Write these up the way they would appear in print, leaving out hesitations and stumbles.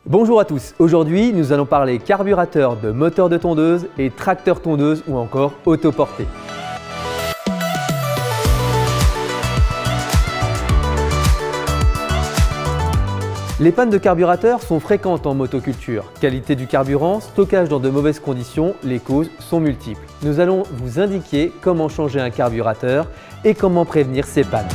Bonjour à tous, aujourd'hui nous allons parler carburateur de moteur de tondeuse et tracteur tondeuse ou encore autoporté. Les pannes de carburateur sont fréquentes en motoculture. Qualité du carburant, stockage dans de mauvaises conditions, les causes sont multiples. Nous allons vous indiquer comment changer un carburateur et comment prévenir ces pannes.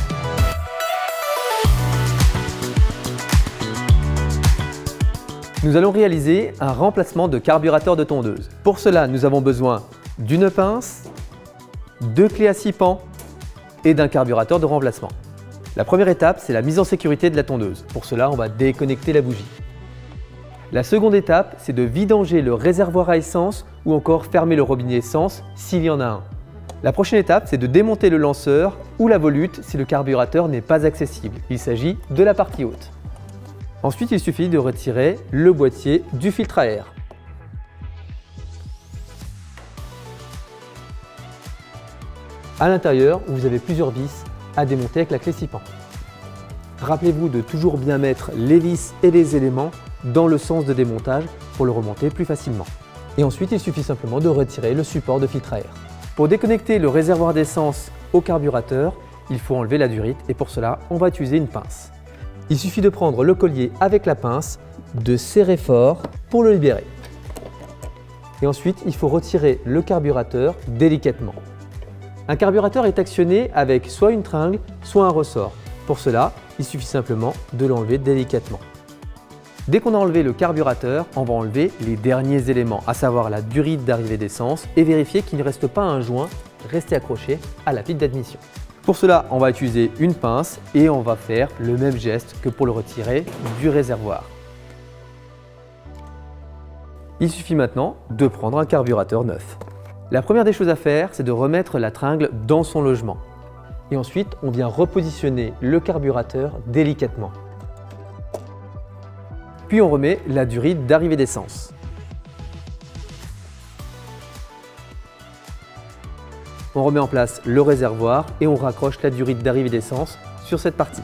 Nous allons réaliser un remplacement de carburateur de tondeuse. Pour cela, nous avons besoin d'une pince, 2 clés à 6 pans et d'un carburateur de remplacement. La première étape, c'est la mise en sécurité de la tondeuse. Pour cela, on va déconnecter la bougie. La seconde étape, c'est de vidanger le réservoir à essence ou encore fermer le robinet essence s'il y en a un. La prochaine étape, c'est de démonter le lanceur ou la volute si le carburateur n'est pas accessible. Il s'agit de la partie haute. Ensuite, il suffit de retirer le boîtier du filtre à air. À l'intérieur, vous avez plusieurs vis à démonter avec la clé 6 pans. Rappelez-vous de toujours bien mettre les vis et les éléments dans le sens de démontage pour le remonter plus facilement. Et ensuite, il suffit simplement de retirer le support de filtre à air. Pour déconnecter le réservoir d'essence au carburateur, il faut enlever la durite et pour cela, on va utiliser une pince. Il suffit de prendre le collier avec la pince, de serrer fort pour le libérer. Et ensuite, il faut retirer le carburateur délicatement. Un carburateur est actionné avec soit une tringle, soit un ressort. Pour cela, il suffit simplement de l'enlever délicatement. Dès qu'on a enlevé le carburateur, on va enlever les derniers éléments, à savoir la durite d'arrivée d'essence et vérifier qu'il ne reste pas un joint resté accroché à la pile d'admission. Pour cela, on va utiliser une pince et on va faire le même geste que pour le retirer du réservoir. Il suffit maintenant de prendre un carburateur neuf. La première des choses à faire, c'est de remettre la tringle dans son logement. Et ensuite, on vient repositionner le carburateur délicatement. Puis on remet la durite d'arrivée d'essence. On remet en place le réservoir et on raccroche la durite d'arrivée d'essence sur cette partie.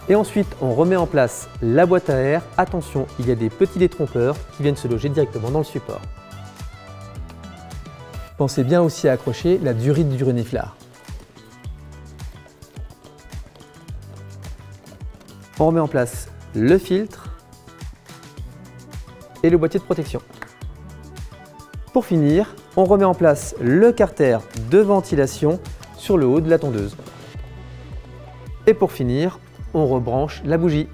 Et ensuite, on remet en place la boîte à air. Attention, il y a des petits détrompeurs qui viennent se loger directement dans le support. Pensez bien aussi à accrocher la durite du reniflard. On remet en place le filtre et le boîtier de protection. Pour finir, on remet en place le carter de ventilation sur le haut de la tondeuse. Et pour finir, on rebranche la bougie.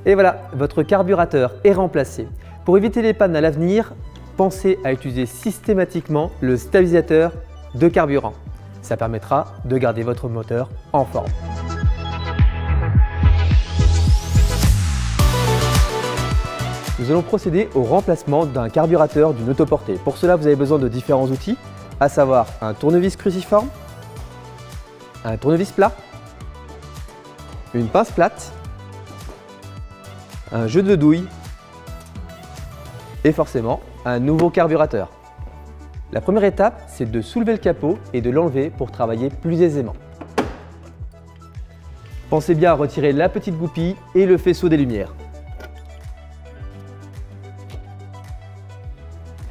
Et voilà, votre carburateur est remplacé. Pour éviter les pannes à l'avenir, pensez à utiliser systématiquement le stabilisateur de carburant. Ça permettra de garder votre moteur en forme. Nous allons procéder au remplacement d'un carburateur d'une autoportée. Pour cela, vous avez besoin de différents outils, à savoir un tournevis cruciforme, un tournevis plat, une pince plate, un jeu de douille et forcément un nouveau carburateur. La première étape, c'est de soulever le capot et de l'enlever pour travailler plus aisément. Pensez bien à retirer la petite goupille et le faisceau des lumières.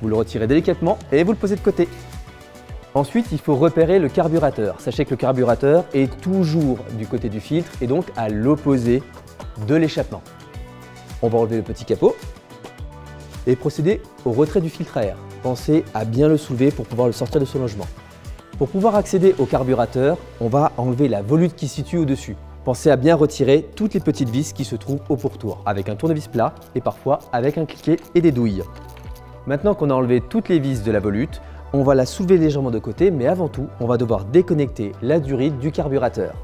Vous le retirez délicatement et vous le posez de côté. Ensuite, il faut repérer le carburateur. Sachez que le carburateur est toujours du côté du filtre et donc à l'opposé de l'échappement. On va enlever le petit capot et procéder au retrait du filtre à air. Pensez à bien le soulever pour pouvoir le sortir de son logement. Pour pouvoir accéder au carburateur, on va enlever la volute qui se situe au-dessus. Pensez à bien retirer toutes les petites vis qui se trouvent au pourtour, avec un tournevis plat et parfois avec un cliquet et des douilles. Maintenant qu'on a enlevé toutes les vis de la volute, on va la soulever légèrement de côté, mais avant tout, on va devoir déconnecter la durite du carburateur.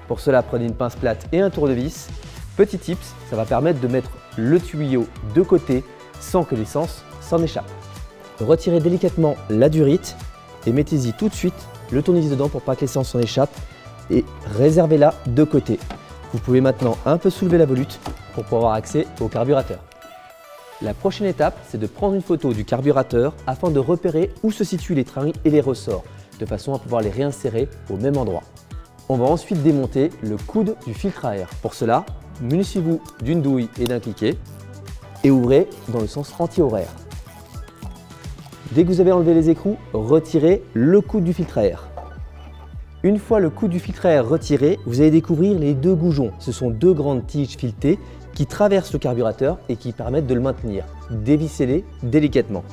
Pour cela, prenez une pince plate et un tournevis. Petit tips, ça va permettre de mettre le tuyau de côté sans que l'essence s'en échappe. Retirez délicatement la durite et mettez-y tout de suite le tournevis dedans pour pas que l'essence s'en échappe et réservez-la de côté. Vous pouvez maintenant un peu soulever la volute pour pouvoir avoir accès au carburateur. La prochaine étape, c'est de prendre une photo du carburateur afin de repérer où se situent les tringles et les ressorts, de façon à pouvoir les réinsérer au même endroit. On va ensuite démonter le coude du filtre à air. Pour cela, munissez-vous d'une douille et d'un cliquet et ouvrez dans le sens anti-horaire. Dès que vous avez enlevé les écrous, retirez le coude du filtre à air. Une fois le coude du filtre à air retiré, vous allez découvrir les deux goujons. Ce sont deux grandes tiges filetées qui traversent le carburateur et qui permettent de le maintenir. Dévissez-les délicatement.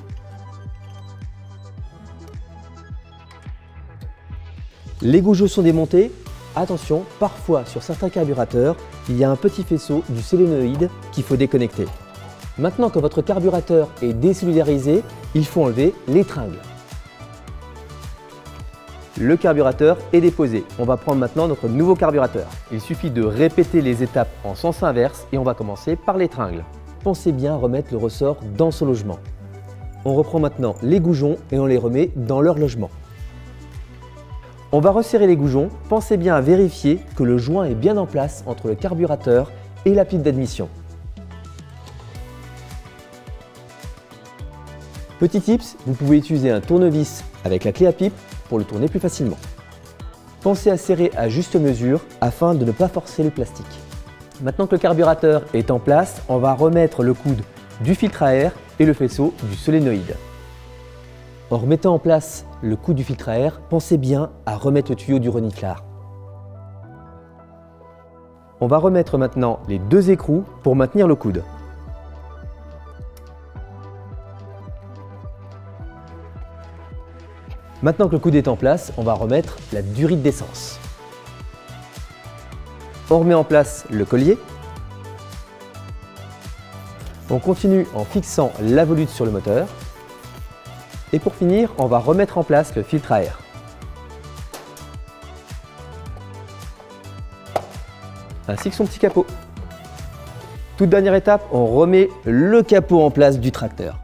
Les goujons sont démontés. Attention, parfois sur certains carburateurs, il y a un petit faisceau du solénoïde qu'il faut déconnecter. Maintenant que votre carburateur est désolidarisé, il faut enlever l'étringle. Le carburateur est déposé. On va prendre maintenant notre nouveau carburateur. Il suffit de répéter les étapes en sens inverse et on va commencer par l'étringle. Pensez bien à remettre le ressort dans son logement. On reprend maintenant les goujons et on les remet dans leur logement. On va resserrer les goujons. Pensez bien à vérifier que le joint est bien en place entre le carburateur et la pile d'admission. Petit tips, vous pouvez utiliser un tournevis avec la clé à pipe pour le tourner plus facilement. Pensez à serrer à juste mesure afin de ne pas forcer le plastique. Maintenant que le carburateur est en place, on va remettre le coude du filtre à air et le faisceau du solénoïde. En remettant en place le coude du filtre à air, pensez bien à remettre le tuyau du reniflard. On va remettre maintenant les deux écrous pour maintenir le coude. Maintenant que le coude est en place, on va remettre la durite d'essence. On remet en place le collier. On continue en fixant la volute sur le moteur. Et pour finir, on va remettre en place le filtre à air. Ainsi que son petit capot. Toute dernière étape, on remet le capot en place du tracteur.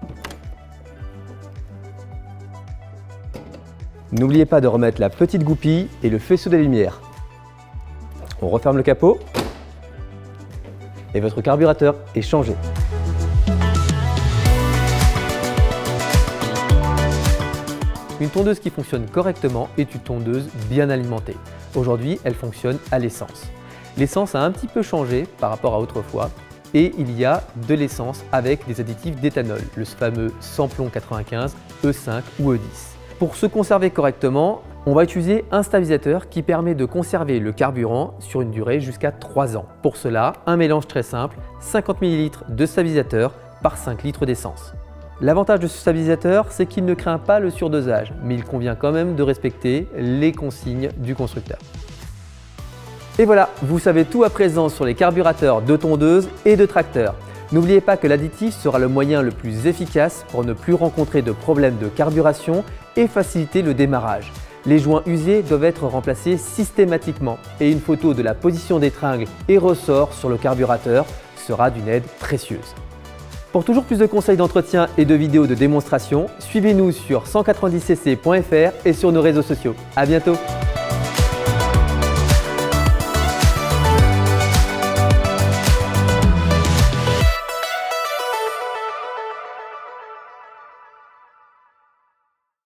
N'oubliez pas de remettre la petite goupille et le faisceau de lumière. On referme le capot et votre carburateur est changé. Une tondeuse qui fonctionne correctement est une tondeuse bien alimentée. Aujourd'hui, elle fonctionne à l'essence. L'essence a un petit peu changé par rapport à autrefois et il y a de l'essence avec des additifs d'éthanol, le fameux samplon 95, E5 ou E10. Pour se conserver correctement, on va utiliser un stabilisateur qui permet de conserver le carburant sur une durée jusqu'à 3 ans. Pour cela, un mélange très simple, 50 ml de stabilisateur par 5 litres d'essence. L'avantage de ce stabilisateur, c'est qu'il ne craint pas le surdosage, mais il convient quand même de respecter les consignes du constructeur. Et voilà, vous savez tout à présent sur les carburateurs de tondeuse et de tracteur. N'oubliez pas que l'additif sera le moyen le plus efficace pour ne plus rencontrer de problèmes de carburation et faciliter le démarrage. Les joints usés doivent être remplacés systématiquement et une photo de la position d'étringle et ressort sur le carburateur sera d'une aide précieuse. Pour toujours plus de conseils d'entretien et de vidéos de démonstration, suivez-nous sur 190cc.fr et sur nos réseaux sociaux. À bientôt!